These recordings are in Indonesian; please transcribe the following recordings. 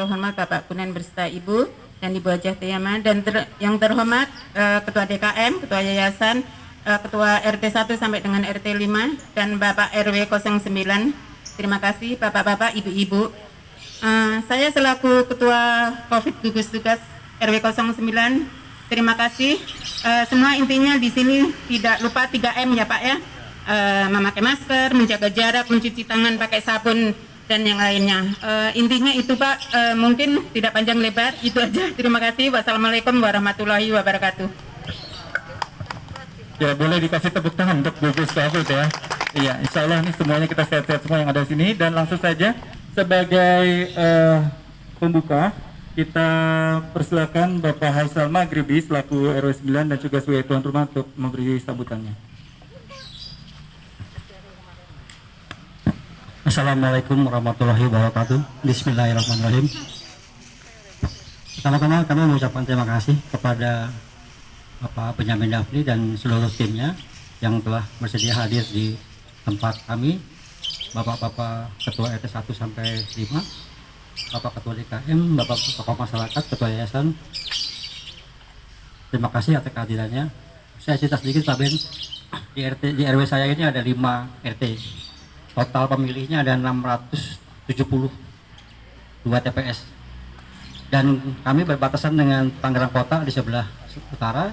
terhormat Bapak Kunen berserta Ibu dan Ibu Hajah Tiyama, dan yang terhormat Ketua DKM, Ketua Yayasan, Ketua RT 1 sampai dengan RT 5, dan Bapak RW 09. Terima kasih Bapak-Bapak, Ibu-Ibu. Saya selaku Ketua COVID gugus tugas RW 09, terima kasih. Semua intinya di sini tidak lupa 3M ya Pak ya. Memakai masker, menjaga jarak, mencuci tangan pakai sabun, dan yang lainnya. Intinya itu Pak, mungkin tidak panjang lebar, itu aja. Terima kasih. Wassalamualaikum warahmatullahi wabarakatuh. Ya, boleh dikasih tepuk tangan untuk gugus COVID ya. Iya, insya Allah nih semuanya kita sehat-sehat semua yang ada di sini. Dan langsung saja sebagai pembuka, kita persilakan Bapak Haisal Maghribi selaku RW 9 dan juga sebagai tuan rumah untuk memberi sambutannya. Assalamualaikum warahmatullahi wabarakatuh. Bismillahirrahmanirrahim. Pertama-tama kami mengucapkan terima kasih kepada Bapak Benyamin Dafni dan seluruh timnya yang telah bersedia hadir di tempat kami, Bapak-Bapak Ketua RT 1 sampai 5, Bapak Ketua DKM, Bapak Tokoh Masyarakat, Ketua Yayasan. Terima kasih atas kehadirannya. Saya cerita sedikit Pak Ben, di RW saya ini ada 5 RT. Total pemilihnya ada 672 TPS. Dan kami berbatasan dengan Tangerang Kota di sebelah utara,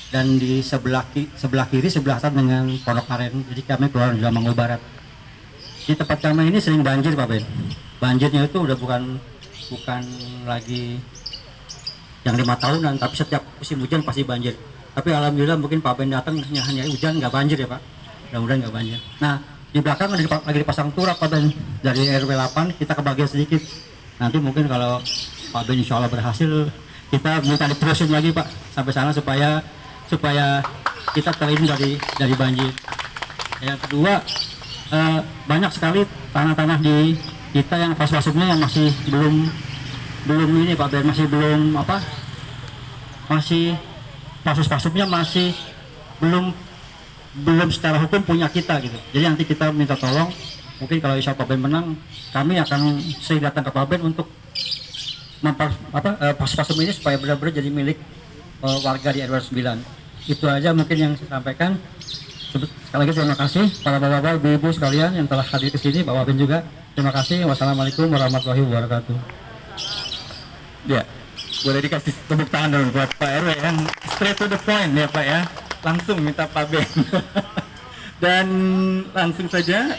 dan di sebelah kiri sebelah selatan dengan Pondok Aren. Jadi kami keluar dari Manggu Barat. Di tempat kami ini sering banjir Pak Ben. Banjirnya itu udah bukan lagi yang 5 tahunan, tapi setiap musim hujan pasti banjir. Tapi alhamdulillah mungkin Pak Ben datang hanya hujan, nggak banjir ya Pak. Mudah-mudahan nggak banjir. Nah, di belakang lagi dipasang turap Pak Ben, dari RW 8 kita kebagian sedikit. Nanti mungkin kalau Pak Ben insya Allah berhasil, kita minta diterusin lagi Pak sampai sana supaya kita terlindung dari banjir. Yang kedua, banyak sekali tanah-tanah di kita yang pas-pasupnya yang masih belum ini Pak Ben, masih belum masih pasus-pasupnya masih belum secara hukum punya kita gitu. Jadi nanti kita minta tolong, mungkin kalau insya Allah Pak Ben menang, kami akan sering datang ke Pak Ben untuk pas-pasum ini supaya benar-benar jadi milik warga di RW 9. Itu aja mungkin yang saya sampaikan. Sekali lagi terima kasih para bapak-bapak, ibu-ibu sekalian yang telah hadir ke sini, Bapak Ben juga. Terima kasih. Wassalamualaikum warahmatullahi wabarakatuh. Ya, boleh dikasih tepuk tangan dulu buat Pak RW yang straight to the point ya Pak ya. Langsung minta Pak Ben. Dan langsung saja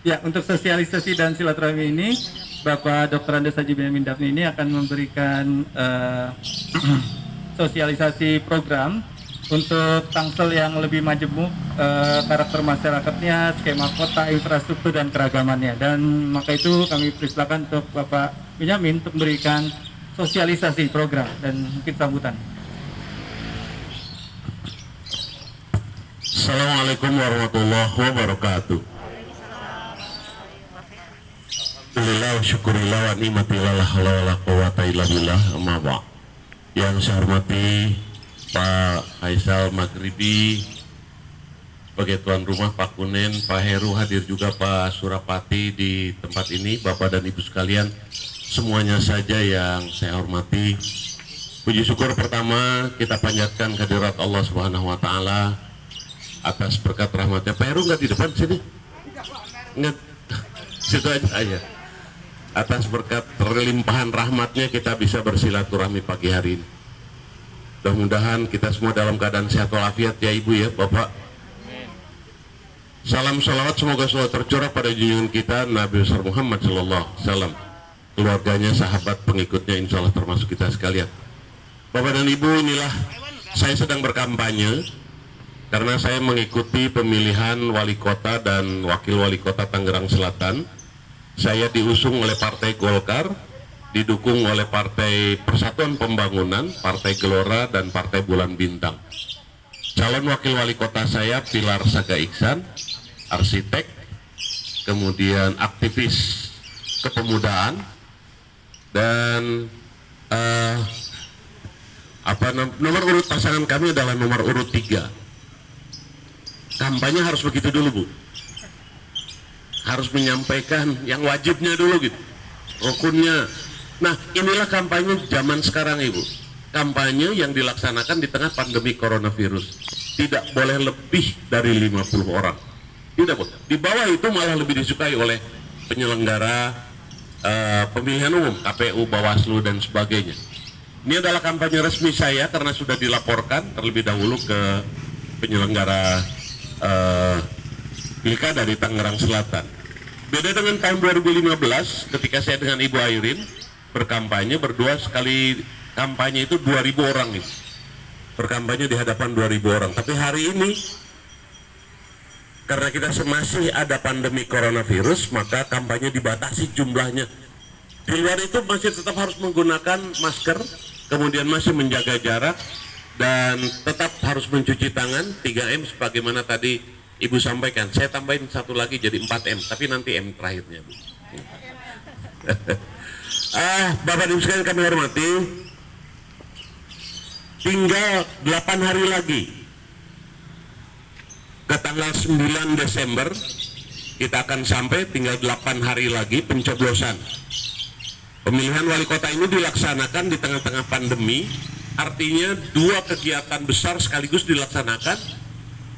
ya, untuk sosialisasi dan silaturahmi ini Bapak Dr. Andes Haji Benyamin Dafni ini akan memberikan sosialisasi program untuk Tangsel yang lebih majemuk, karakter masyarakatnya, skema kota, infrastruktur dan keragamannya. Dan maka itu kami persilakan untuk Bapak Benyamin untuk memberikan sosialisasi program dan mungkin sambutan. Assalamualaikum warahmatullahi wabarakatuh. Alhamdulillah, syukurillah wa ni'matillah, la haula wala quwwata illa billah, amma ba'd. Yang saya hormati Pak Haisal Maghribi sebagai tuan rumah, Pak Kunen, Pak Heru hadir juga, Pak Surapati di tempat ini, Bapak dan Ibu sekalian, semuanya saja yang saya hormati. Puji syukur pertama kita panjatkan kehadirat Allah Subhanahu wa taala atas berkat rahmatnya. Pak Heru nggak di depan sini? Nggak, situ aja. Atas berkat terlimpahan rahmatnya kita bisa bersilaturahmi pagi hari ini. Mudah-mudahan kita semua dalam keadaan sehat walafiat ya Ibu ya Bapak. Salam salawat semoga selalu tercurah pada junjungan kita Nabi besar Muhammad sallallahu alaihi wasallam, keluarganya, sahabat, pengikutnya, insya Allah termasuk kita sekalian. Bapak dan Ibu, inilah saya sedang berkampanye karena saya mengikuti pemilihan wali kota dan wakil wali kota Tangerang Selatan. Saya diusung oleh Partai Golkar, didukung oleh Partai Persatuan Pembangunan, Partai Gelora, dan Partai Bulan Bintang. Calon wakil wali kota saya Pilar Saga Iksan, arsitek, kemudian aktivis kepemudaan, dan nomor urut pasangan kami adalah nomor urut 3. Kampanye harus begitu dulu, Bu. Harus menyampaikan yang wajibnya dulu gitu, rukunnya. Nah, inilah kampanye zaman sekarang, Ibu. Kampanye yang dilaksanakan di tengah pandemi coronavirus. Tidak boleh lebih dari 50 orang. Tidak boleh. Di bawah itu malah lebih disukai oleh penyelenggara pemilihan umum, KPU, Bawaslu, dan sebagainya. Ini adalah kampanye resmi saya karena sudah dilaporkan terlebih dahulu ke penyelenggara pilkada di Tangerang Selatan. Beda dengan tahun 2015 ketika saya dengan Ibu Airin berkampanye berdua, sekali kampanye itu 2.000 orang nih. Berkampanye di hadapan 2.000 orang. Tapi hari ini karena kita masih ada pandemi coronavirus, maka kampanye dibatasi jumlahnya. Di luar itu masih tetap harus menggunakan masker, kemudian masih menjaga jarak, dan tetap harus mencuci tangan 3M sebagaimana tadi Ibu sampaikan. Saya tambahin satu lagi jadi 4M, tapi nanti M terakhirnya, Bu. Bapak Ibu sekalian kami hormati, tinggal 8 hari lagi ke tanggal 9 Desember kita akan sampai, tinggal 8 hari lagi pencoblosan. Pemilihan wali kota ini dilaksanakan di tengah-tengah pandemi, artinya 2 kegiatan besar sekaligus dilaksanakan.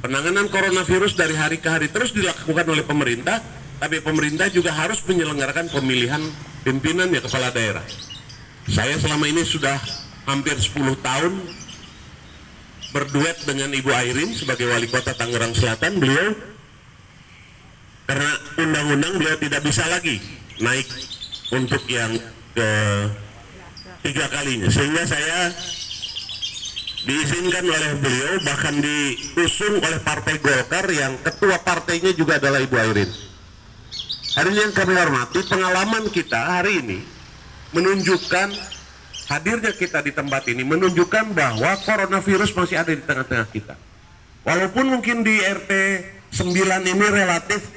Penanganan coronavirus dari hari ke hari terus dilakukan oleh pemerintah, tapi pemerintah juga harus menyelenggarakan pemilihan pimpinannya, kepala daerah. Saya selama ini sudah hampir 10 tahun berduet dengan Ibu Airin sebagai wali kota Tangerang Selatan. Beliau karena undang-undang beliau tidak bisa lagi naik untuk yang ke-3 kalinya, sehingga saya diizinkan oleh beliau, bahkan diusung oleh Partai Golkar yang ketua partainya juga adalah Ibu Airin. Hari ini yang kami hormati, pengalaman kita hari ini menunjukkan, hadirnya kita di tempat ini menunjukkan bahwa coronavirus masih ada di tengah-tengah kita. Walaupun mungkin di RT 9 ini relatif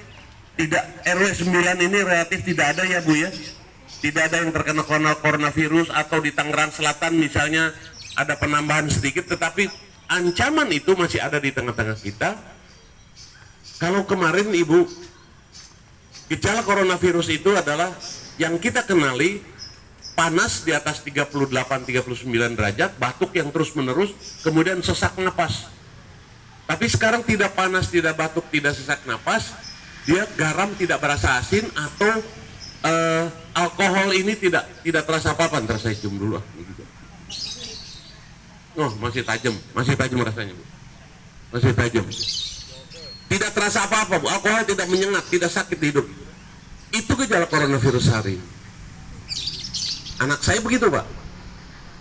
tidak, RW 9 ini relatif tidak ada ya Bu ya, tidak ada yang terkena coronavirus, atau di Tangerang Selatan misalnya ada penambahan sedikit, tetapi ancaman itu masih ada di tengah-tengah kita. Kalau kemarin Ibu, gejala coronavirus itu adalah yang kita kenali panas di atas 38-39 derajat, batuk yang terus-menerus, kemudian sesak napas. Tapi sekarang tidak panas, tidak batuk, tidak sesak napas, dia garam tidak berasa asin, atau alkohol ini tidak terasa apa-apa. Ntar saya cium dulu. Oh, masih tajam rasanya, Bu. Masih tajam. Tidak terasa apa-apa, Bu. Alkohol tidak menyengat, tidak sakit di hidup. Itu gejala coronavirus hari ini. Anak saya begitu, Pak.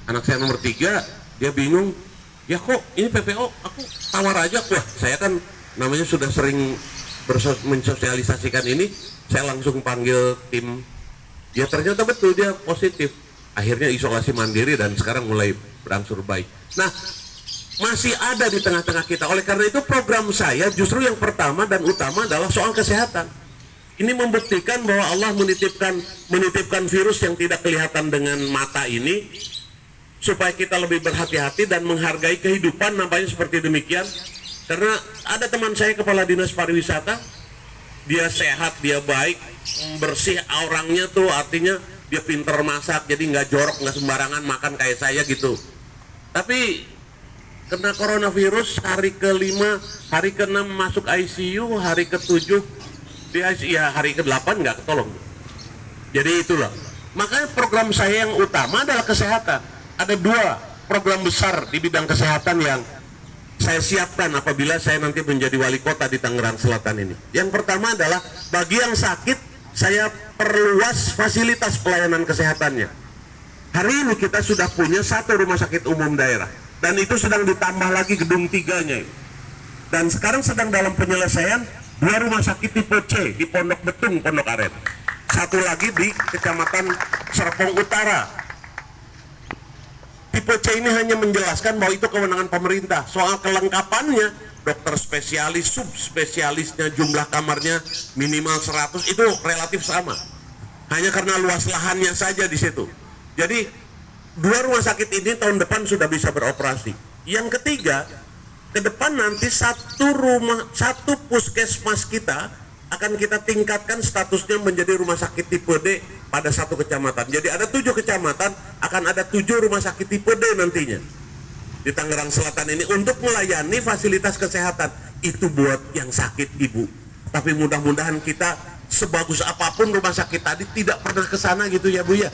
Anak saya nomor 3, dia bingung. Ya kok ini PPO, aku tawar aja. Wah, saya kan namanya sudah sering mensosialisasikan ini. Saya langsung panggil tim. Ya ternyata betul dia positif. Akhirnya isolasi mandiri dan sekarang mulai berangsur baik. Nah, masih ada di tengah-tengah kita. Oleh karena itu program saya justru yang pertama dan utama adalah soal kesehatan. Ini membuktikan bahwa Allah menitipkan virus yang tidak kelihatan dengan mata ini supaya kita lebih berhati-hati dan menghargai kehidupan, nampaknya seperti demikian. Karena ada teman saya kepala dinas pariwisata, dia sehat, dia baik, bersih orangnya tuh, artinya dia pinter masak, jadi nggak jorok, nggak sembarangan makan kayak saya gitu. Tapi kena coronavirus hari ke-5, hari ke-6 masuk ICU, hari ke-7 di ICU, ya hari ke-8 nggak ketolong. Jadi itulah. Makanya program saya yang utama adalah kesehatan. Ada 2 program besar di bidang kesehatan yang saya siapkan apabila saya nanti menjadi wali kota di Tangerang Selatan ini. Yang pertama adalah bagi yang sakit, saya perluas fasilitas pelayanan kesehatannya. Hari ini kita sudah punya 1 rumah sakit umum daerah, dan itu sedang ditambah lagi gedung 3-nya. Dan sekarang sedang dalam penyelesaian 2 rumah sakit tipe C di Pondok Betung, Pondok Aren. Satu lagi di Kecamatan Serpong Utara. Tipe C ini hanya menjelaskan bahwa itu kewenangan pemerintah. Soal kelengkapannya, dokter spesialis, subspesialisnya, jumlah kamarnya minimal 100, itu relatif sama. Hanya karena luas lahannya saja di situ. Jadi 2 rumah sakit ini tahun depan sudah bisa beroperasi. Yang ketiga, ke depan nanti satu puskesmas kita akan kita tingkatkan statusnya menjadi rumah sakit tipe D pada 1 kecamatan. Jadi ada 7 kecamatan, akan ada 7 rumah sakit tipe D nantinya di Tangerang Selatan ini untuk melayani fasilitas kesehatan. Itu buat yang sakit, Ibu. Tapi mudah-mudahan kita sebagus apapun rumah sakit tadi tidak pernah ke sana gitu ya, Bu ya.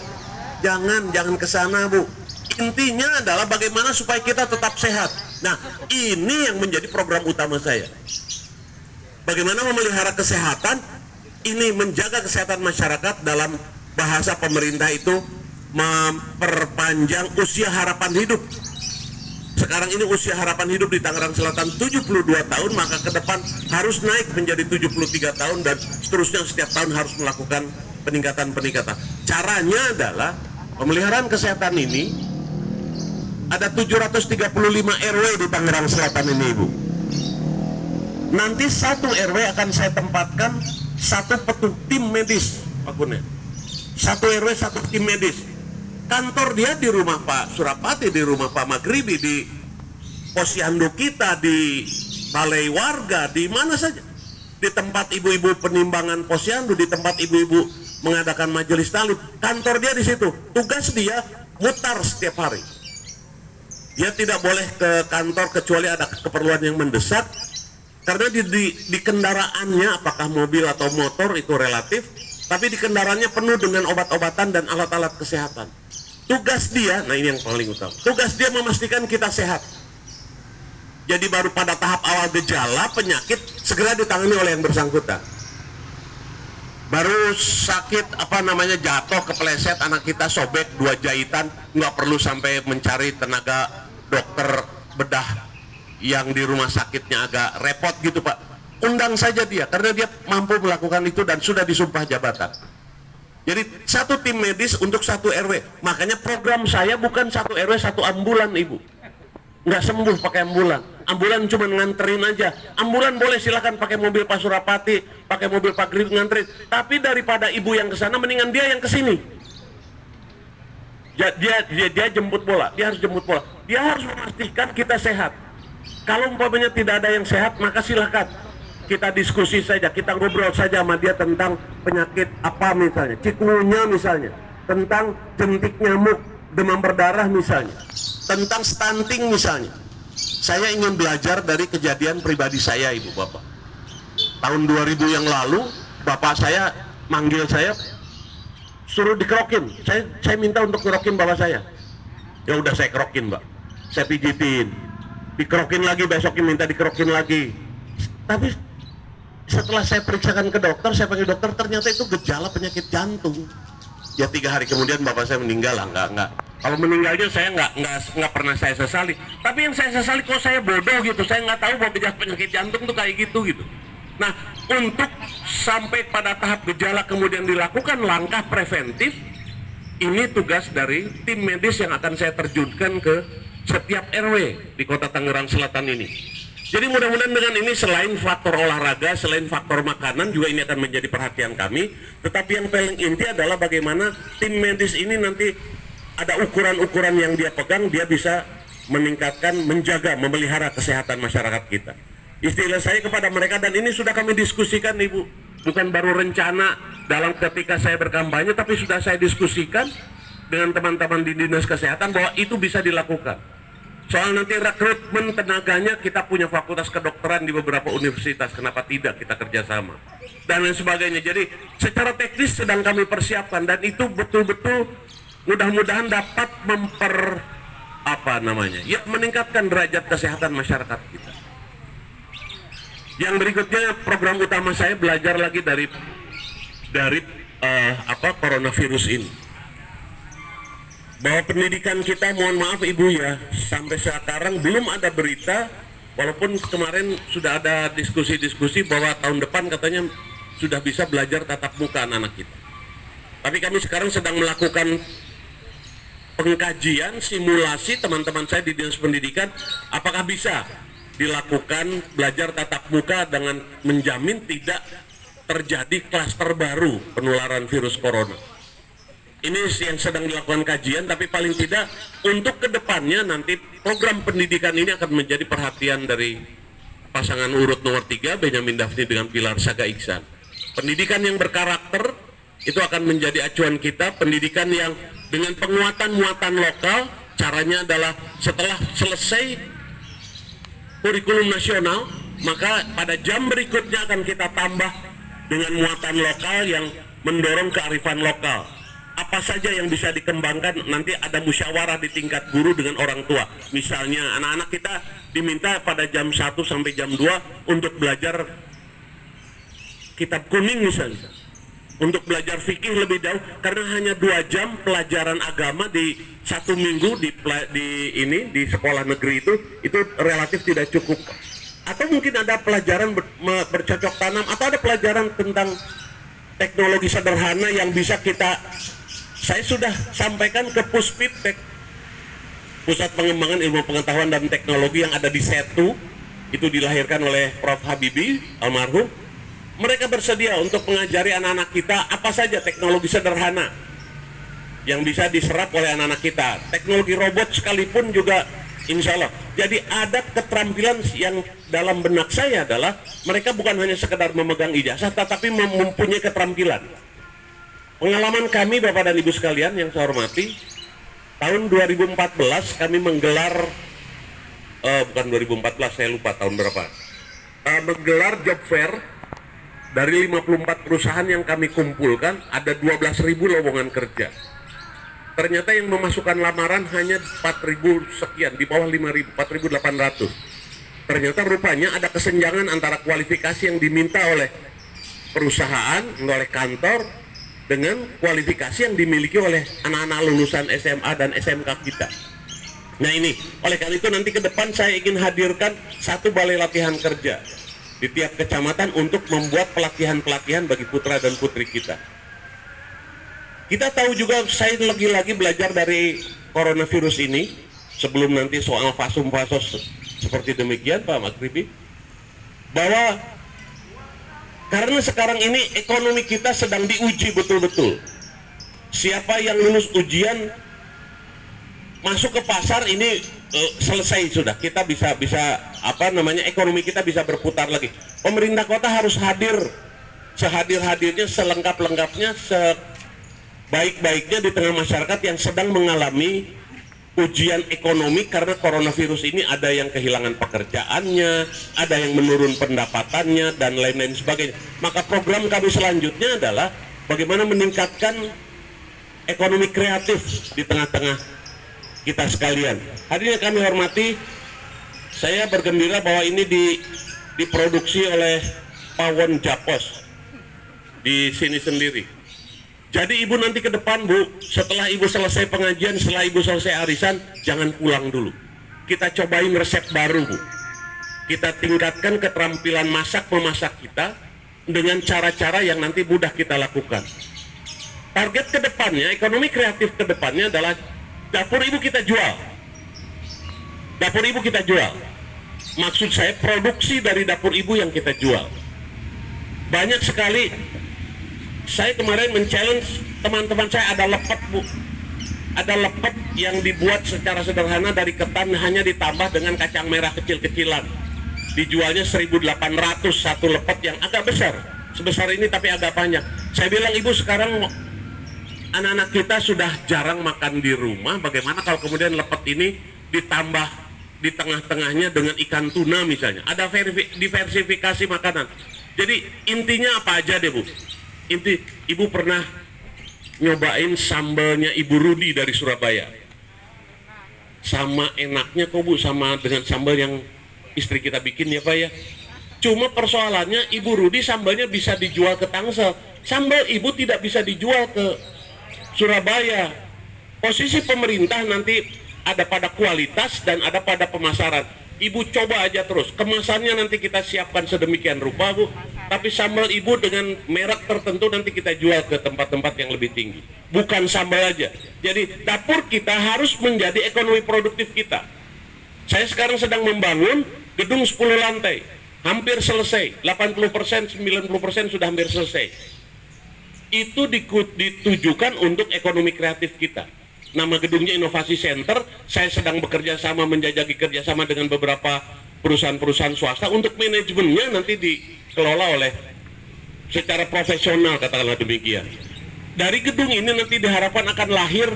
Jangan ke sana, Bu. Intinya adalah bagaimana supaya kita tetap sehat. Nah, ini yang menjadi program utama saya. Bagaimana memelihara kesehatan, ini menjaga kesehatan masyarakat. Dalam bahasa pemerintah itu memperpanjang usia harapan hidup. Sekarang ini usia harapan hidup di Tangerang Selatan 72 tahun, maka ke depan harus naik menjadi 73 tahun dan seterusnya, setiap tahun harus melakukan peningkatan. Caranya adalah pemeliharaan kesehatan ini ada 735 RW di Tangerang Selatan ini, Ibu. Nanti 1 RW akan saya tempatkan 1 tim medis, Pak Gune. 1 RW 1 tim medis. Kantor dia di rumah Pak Surapati, di rumah Pak Magribi, di posyandu kita, di balai warga, di mana saja. Di tempat ibu-ibu penimbangan posyandu, di tempat ibu-ibu mengadakan majelis talib. Kantor dia di situ. Tugas dia mutar setiap hari. Dia tidak boleh ke kantor kecuali ada keperluan yang mendesak. Karena di kendaraannya, apakah mobil atau motor itu relatif, tapi di kendaraannya penuh dengan obat-obatan dan alat-alat kesehatan. Tugas dia, nah ini yang paling utama, tugas dia memastikan kita sehat. Jadi baru pada tahap awal gejala penyakit segera ditangani oleh yang bersangkutan. Baru sakit jatuh, kepleset, anak kita sobek 2 jahitan, nggak perlu sampai mencari tenaga dokter bedah yang di rumah sakitnya agak repot gitu, Pak. Undang saja dia, karena dia mampu melakukan itu dan sudah disumpah jabatan. Jadi 1 tim medis untuk 1 RW. Makanya program saya bukan 1 RW 1 ambulan, Ibu. Nggak sembuh pakai ambulan. Ambulan cuma nganterin aja. Ambulan boleh silakan pakai mobil Pak Surapati, pakai mobil Pak Grip nganterin. Tapi daripada ibu yang ke sana, mendingan dia yang ke sini. Dia jemput bola, dia harus jemput bola. Dia harus memastikan kita sehat. Kalau umpamanya tidak ada yang sehat, maka silakan kita diskusi saja, kita ngobrol saja sama dia tentang penyakit apa misalnya, chikungunya misalnya, tentang jentik nyamuk, demam berdarah misalnya, tentang stunting misalnya. Saya ingin belajar dari kejadian pribadi saya, Ibu Bapak. Tahun 2000 yang lalu, Bapak saya manggil saya, suruh dikerokin. Saya minta untuk kerokin Bapak saya. Ya udah saya kerokin, Mbak. Saya pijitin. Dikerokin lagi, besoknya minta dikerokin lagi. Tapi setelah saya periksakan ke dokter, saya panggil dokter, ternyata itu gejala penyakit jantung. Ya 3 hari kemudian Bapak saya meninggal lah, enggak. Kalau meninggalnya saya nggak pernah saya sesali. Tapi yang saya sesali kok saya bodoh gitu, saya nggak tahu bahwa gejala penyakit jantung tuh kayak gitu. Nah, untuk sampai pada tahap gejala kemudian dilakukan langkah preventif, ini tugas dari tim medis yang akan saya terjunkan ke setiap RW di Kota Tangerang Selatan ini. Jadi mudah-mudahan dengan ini selain faktor olahraga, selain faktor makanan, juga ini akan menjadi perhatian kami. Tetapi yang paling inti adalah bagaimana tim medis ini nanti ada ukuran-ukuran yang dia pegang, dia bisa meningkatkan, menjaga, memelihara kesehatan masyarakat kita. Istilah saya kepada mereka, dan ini sudah kami diskusikan, Ibu, bukan baru rencana dalam ketika saya berkampanye, tapi sudah saya diskusikan dengan teman-teman di Dinas Kesehatan bahwa itu bisa dilakukan. Soal nanti rekrutmen tenaganya, kita punya fakultas kedokteran di beberapa universitas, kenapa tidak kita kerjasama dan lain sebagainya. Jadi secara teknis sedang kami persiapkan, dan itu betul-betul mudah-mudahan dapat meningkatkan derajat kesehatan masyarakat kita. Yang berikutnya, program utama saya belajar lagi dari coronavirus ini. Bahwa pendidikan kita, mohon maaf Ibu ya, sampai sekarang belum ada berita Walaupun kemarin sudah ada diskusi-diskusi bahwa tahun depan katanya sudah bisa belajar tatap muka anak-anak kita. Tapi kami sekarang sedang melakukan pengkajian, simulasi teman-teman saya di Dinas Pendidikan, apakah bisa dilakukan belajar tatap muka dengan menjamin tidak terjadi klaster baru penularan virus corona. Ini yang sedang dilakukan kajian, tapi paling tidak untuk kedepannya nanti program pendidikan ini akan menjadi perhatian dari pasangan urut nomor 3 Benyamin Daphni dengan Pilar Saga Iksan. Pendidikan yang berkarakter itu akan menjadi acuan kita, pendidikan yang dengan penguatan muatan lokal. Caranya adalah setelah selesai kurikulum nasional, maka pada jam berikutnya akan kita tambah dengan muatan lokal yang mendorong kearifan lokal. Apa saja yang bisa dikembangkan, nanti ada musyawarah di tingkat guru dengan orang tua. Misalnya anak-anak kita diminta pada jam 1 sampai jam 2 untuk belajar kitab kuning misalnya, untuk belajar fikih lebih jauh, karena hanya 2 jam pelajaran agama di 1 minggu di sekolah negeri itu relatif tidak cukup. Atau mungkin ada pelajaran bercocok tanam, atau ada pelajaran tentang teknologi sederhana yang bisa saya sudah sampaikan ke Puspiptek, Pusat Pengembangan Ilmu Pengetahuan dan Teknologi yang ada di Setu, itu dilahirkan oleh Prof. Habibie almarhum. Mereka bersedia untuk mengajari anak-anak kita apa saja teknologi sederhana yang bisa diserap oleh anak-anak kita. Teknologi robot sekalipun juga insya Allah. Jadi ada keterampilan yang dalam benak saya adalah mereka bukan hanya sekedar memegang ijazah, tetapi mempunyai keterampilan. Pengalaman kami Bapak dan Ibu sekalian yang saya hormati, tahun 2014 kami menggelar, bukan 2014, saya lupa tahun berapa, menggelar job fair. Dari 54 perusahaan yang kami kumpulkan, ada 12.000 lowongan kerja. Ternyata yang memasukkan lamaran hanya 4.000 sekian, di bawah 5.000, 4.800. Ternyata rupanya ada kesenjangan antara kualifikasi yang diminta oleh perusahaan, oleh kantor, dengan kualifikasi yang dimiliki oleh anak-anak lulusan SMA dan SMK kita. Nah ini, oleh karena itu nanti ke depan saya ingin hadirkan 1 balai latihan kerja di tiap kecamatan untuk membuat pelatihan-pelatihan bagi putra dan putri kita. Kita tahu juga, saya lagi-lagi belajar dari coronavirus ini, sebelum nanti soal fasum-fasos seperti demikian Pak Makribi, bahwa karena sekarang ini ekonomi kita sedang diuji betul-betul. Siapa yang lulus ujian masuk ke pasar ini selesai sudah. Kita bisa ekonomi kita bisa berputar lagi. Pemerintah kota harus hadir sehadir-hadirnya, selengkap-lengkapnya, sebaik-baiknya di tengah masyarakat yang sedang mengalami ujian ekonomi karena coronavirus ini. Ada yang kehilangan pekerjaannya, ada yang menurun pendapatannya, dan lain-lain sebagainya. Maka program kami selanjutnya adalah bagaimana meningkatkan ekonomi kreatif di tengah-tengah kita sekalian. Hadirin yang kami hormati, saya bergembira bahwa ini diproduksi oleh Pawon Japos di sini sendiri. Jadi ibu nanti ke depan Bu, setelah ibu selesai pengajian, setelah ibu selesai arisan, jangan pulang dulu. Kita cobain resep baru Bu. Kita tingkatkan keterampilan memasak kita dengan cara-cara yang nanti mudah kita lakukan. Target ke depannya, ekonomi kreatif ke depannya adalah dapur ibu kita jual. Dapur ibu kita jual. Maksud saya produksi dari dapur ibu yang kita jual. Banyak sekali. Saya kemarin men-challenge teman-teman saya, ada lepet Bu. Ada lepet yang dibuat secara sederhana dari ketan, hanya ditambah dengan kacang merah kecil-kecilan. Dijualnya 1.800 satu lepet yang agak besar. Sebesar ini tapi agak panjang. Saya bilang, ibu sekarang anak-anak kita sudah jarang makan di rumah. Bagaimana kalau kemudian lepet ini ditambah di tengah-tengahnya dengan ikan tuna misalnya. Ada diversifikasi makanan. Jadi intinya apa aja deh Bu. Ibu pernah nyobain sambalnya Ibu Rudi dari Surabaya? Sama enaknya kok Bu, sama dengan sambal yang istri kita bikin ya Pak ya. Cuma persoalannya Ibu Rudi sambalnya bisa dijual ke Tangsel, sambal Ibu tidak bisa dijual ke Surabaya. Posisi pemerintah nanti ada pada kualitas dan ada pada pemasaran. Ibu coba aja terus. Kemasannya nanti kita siapkan sedemikian rupa, Bu. Tapi sambal Ibu dengan merek tertentu nanti kita jual ke tempat-tempat yang lebih tinggi. Bukan sambal aja. Jadi dapur kita harus menjadi ekonomi produktif kita. Saya sekarang sedang membangun gedung 10 lantai. Hampir selesai. 80%, 90% sudah hampir selesai. Itu ditujukan untuk ekonomi kreatif kita. Nama gedungnya Inovasi Center. Saya sedang bekerja sama, menjajaki kerjasama dengan beberapa perusahaan-perusahaan swasta untuk manajemennya nanti dikelola oleh secara profesional, katakanlah demikian. Dari gedung ini nanti diharapkan akan lahir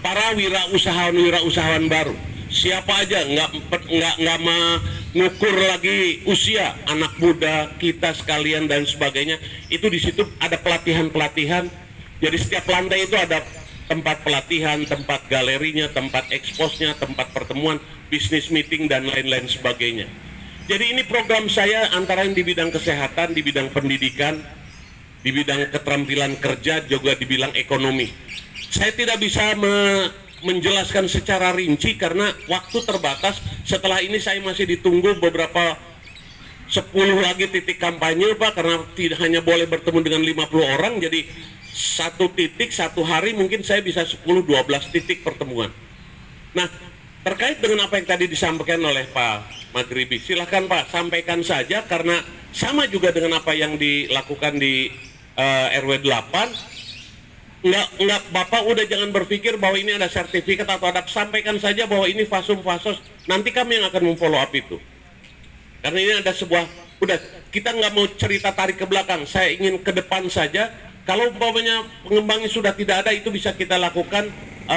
para wirausahawan baru. Siapa aja nggak mengukur lagi usia, anak muda kita sekalian dan sebagainya. Itu di situ ada pelatihan. Jadi setiap lantai itu ada tempat pelatihan, tempat galerinya, tempat eksposnya, tempat pertemuan, bisnis meeting, dan lain-lain sebagainya. Jadi ini program saya antara yang di bidang kesehatan, di bidang pendidikan, di bidang keterampilan kerja, juga di bidang ekonomi. Saya tidak bisa menjelaskan secara rinci karena waktu terbatas. Setelah ini saya masih ditunggu beberapa 10 lagi titik kampanye, Pak, karena tidak hanya boleh bertemu dengan 50 orang, jadi satu titik, satu hari mungkin saya bisa 10-12 titik pertemuan. Nah, terkait dengan apa yang tadi disampaikan oleh Pak Maghribi, silahkan Pak, sampaikan saja, karena sama juga dengan apa yang dilakukan di RW 8. Enggak, Bapak udah jangan berpikir bahwa ini ada sertifikat atau ada, sampaikan saja bahwa ini fasum fasos, nanti kami yang akan memfollow up itu. Karena ini ada sebuah, udah, kita nggak mau cerita tarik ke belakang, saya ingin ke depan saja. Kalau umpamanya pengembangnya sudah tidak ada, itu bisa kita lakukan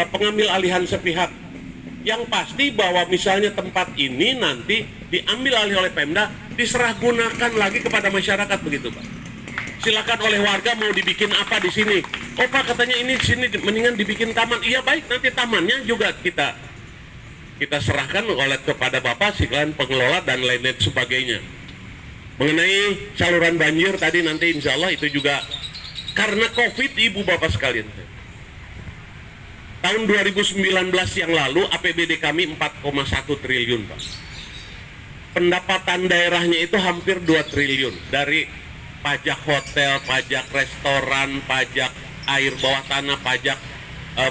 pengambil alihan sepihak. Yang pasti bahwa misalnya tempat ini nanti diambil alih oleh Pemda, diserah gunakan lagi kepada masyarakat, begitu Pak. Silakan oleh warga mau dibikin apa di sini. Oh Pak, katanya ini di sini mendingan dibikin taman. Iya baik, nanti tamannya juga kita serahkan oleh kepada Bapak sekalian pengelola dan lain-lain sebagainya. Mengenai saluran banjir tadi nanti insya Allah itu juga karena COVID, Ibu Bapak sekalian. Tahun 2019 yang lalu APBD kami 4,1 triliun Pak. Pendapatan daerahnya itu hampir 2 triliun dari pajak hotel, pajak restoran, pajak air bawah tanah, pajak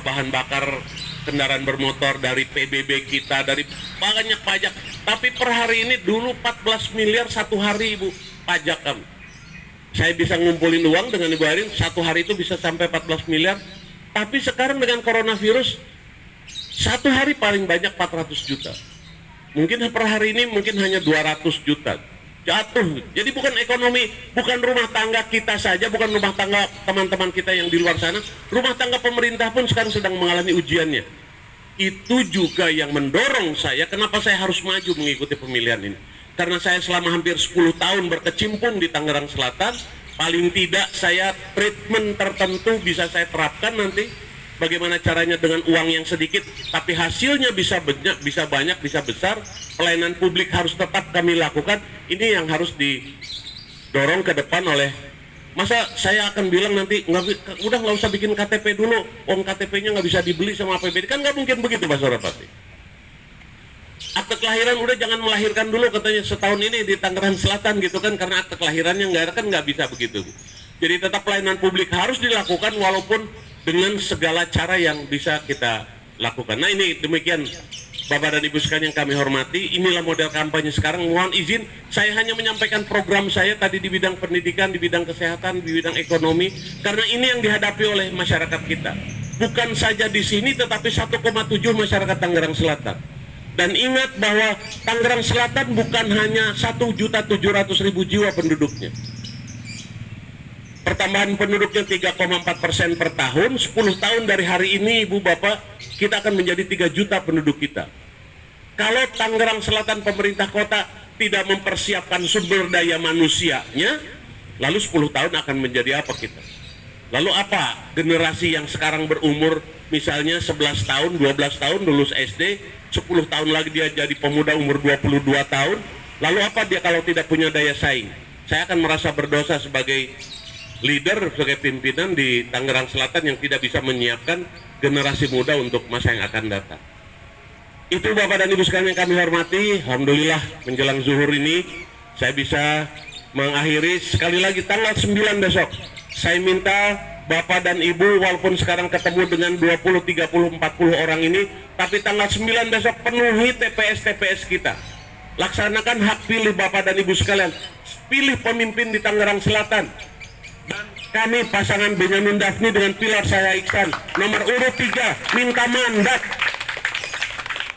bahan bakar kendaraan bermotor, dari PBB kita, dari banyak pajak. Tapi per hari ini dulu 14 miliar satu hari Ibu pajak kami. Saya bisa ngumpulin uang dengan Ibu Arin, satu hari itu bisa sampai 14 miliar. Tapi sekarang dengan coronavirus, satu hari paling banyak 400 juta. Mungkin per hari ini mungkin hanya 200 juta. Jatuh. Jadi bukan ekonomi, bukan rumah tangga kita saja, bukan rumah tangga teman-teman kita yang di luar sana. Rumah tangga pemerintah pun sekarang sedang mengalami ujiannya. Itu juga yang mendorong saya, kenapa saya harus maju mengikuti pemilihan ini. Karena saya selama hampir 10 tahun berkecimpung di Tangerang Selatan, paling tidak saya treatment tertentu bisa saya terapkan nanti. Bagaimana caranya dengan uang yang sedikit, tapi hasilnya bisa banyak, bisa besar. Pelayanan publik harus tetap kami lakukan. Ini yang harus didorong ke depan oleh, masa saya akan bilang nanti, udah nggak usah bikin KTP dulu, uang KTP-nya nggak bisa dibeli sama APBD, kan nggak mungkin begitu Pak Surapati. Akte kelahiran udah jangan melahirkan dulu katanya setahun ini di Tangerang Selatan gitu kan, karena akte kelahirannya nggak ada, kan nggak bisa begitu. Jadi tetap pelayanan publik harus dilakukan walaupun dengan segala cara yang bisa kita lakukan. Nah ini demikian Bapak dan Ibu sekalian yang kami hormati, inilah model kampanye sekarang. Mohon izin saya hanya menyampaikan program saya tadi di bidang pendidikan, di bidang kesehatan, di bidang ekonomi, karena ini yang dihadapi oleh masyarakat kita. Bukan saja di sini tetapi 1,7 masyarakat Tangerang Selatan. Dan ingat bahwa Tangerang Selatan bukan hanya 1.700.000 jiwa penduduknya. Pertambahan penduduknya 3,4% per tahun. 10 tahun dari hari ini Ibu Bapak, kita akan menjadi 3 juta penduduk kita. Kalau Tangerang Selatan pemerintah kota tidak mempersiapkan sumber daya manusianya, lalu 10 tahun akan menjadi apa kita? Lalu apa generasi yang sekarang berumur misalnya 11 tahun, 12 tahun lulus SD, 10 tahun lagi dia jadi pemuda umur 22 tahun, lalu apa dia kalau tidak punya daya saing? Saya akan merasa berdosa sebagai leader, sebagai pimpinan di Tangerang Selatan yang tidak bisa menyiapkan generasi muda untuk masa yang akan datang. Itu Bapak dan Ibu sekalian yang kami hormati, alhamdulillah menjelang zuhur ini saya bisa mengakhiri. Sekali lagi tanggal 9 besok saya minta Bapak dan Ibu, walaupun sekarang ketemu dengan 20, 30, 40 orang ini, tapi tanggal 9 besok penuhi TPS-TPS kita. Laksanakan hak pilih Bapak dan Ibu sekalian. Pilih pemimpin di Tangerang Selatan. Dan kami pasangan Benyamin Daphni dengan Pilar Saya Iksan nomor urut 3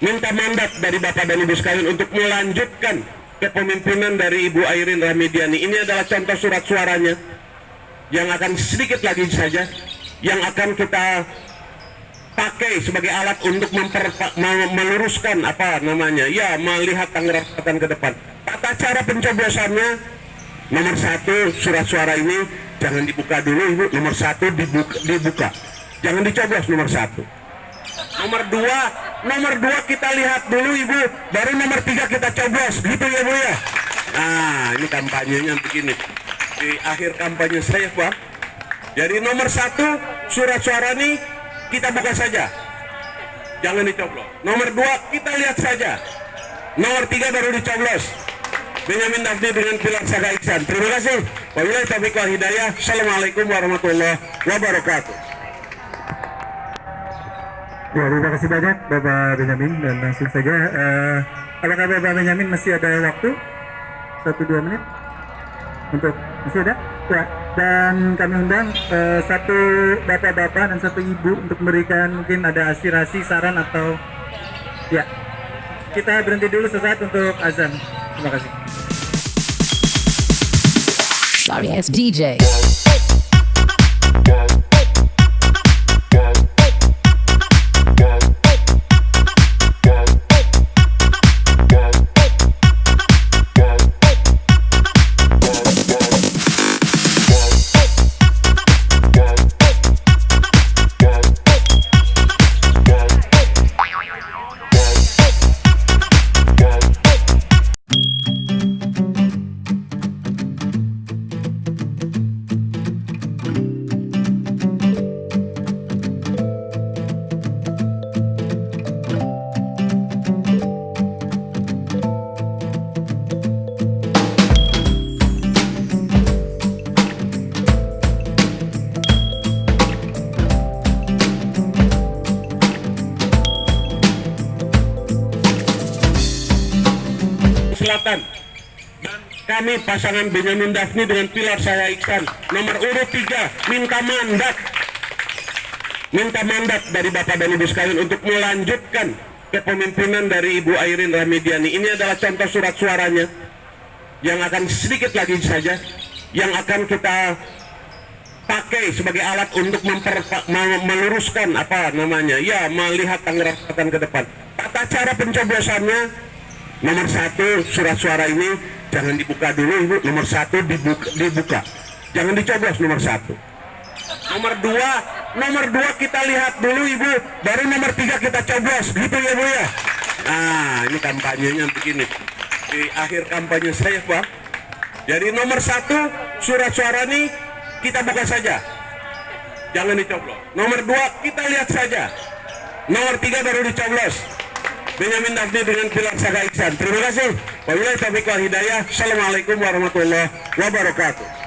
minta mandat dari Bapak dan Ibu sekalian untuk melanjutkan kepemimpinan dari Ibu Airin Rahmidiani. Ini adalah contoh surat suaranya yang akan sedikit lagi saja yang akan kita pakai sebagai alat untuk meluruskan melihat Tangerang Selatan ke depan. Tata cara pencoblosannya, nomor 1 surat suara ini jangan dibuka dulu Ibu, nomor 1 dibuka. Jangan dicoblos nomor 1. Nomor 2 kita lihat dulu Ibu, baru nomor 3 kita coblos, gitu ya Bu ya. Nah, ini kampanyenya begini. Di akhir kampanye saya Pak. Jadi nomor 1 surat suara ini kita buka saja. Jangan dicoblos. Nomor 2 kita lihat saja. Nomor 3 baru dicoblos. Benyamin Daphni dengan Pilar Saya Iksan. Terima kasih. Wabillahi taufiq wal hidayah. Assalamualaikum warahmatullahi wabarakatuh. Ya, terima kasih banyak Bapak Benyamin, dan langsung saja apakah Bapak Benyamin masih ada waktu 1-2 menit untuk masih ada? Ya, dan kami undang satu bapak-bapak dan satu ibu untuk memberikan mungkin ada aspirasi, saran atau ya. Kita berhenti dulu sesaat untuk azan. Terima kasih. Sorry, it's DJ. Selatan. Dan kami pasangan Benyamin Daphni dengan Pilar Saya Iksan nomor urut 3 minta mandat dari Bapak dan Ibu sekalian untuk melanjutkan kepemimpinan dari Ibu Airin Rahmidiani. Ini adalah contoh surat suaranya yang akan sedikit lagi saja yang akan kita pakai sebagai alat untuk meluruskan melihat Tangerang Selatan ke depan. Tata cara pencoblosannya, nomor 1 surat suara ini jangan dibuka dulu Ibu, nomor 1 dibuka. Jangan dicoblos nomor 1. Nomor 2 kita lihat dulu Ibu, baru nomor 3 kita coblos, gitu ya Bu ya. Nah, ini kampanyenya begini. Di akhir kampanye saya Pak. Jadi nomor 1 surat suara ini kita buka saja. Jangan dicoblos. Nomor 2 kita lihat saja. Nomor 3 baru dicoblos. Benyamin Daphni dengan Pilar Saya Iksan. Terima kasih. Wabillahi taufiq wal hidayah. Assalamualaikum warahmatullahi wabarakatuh.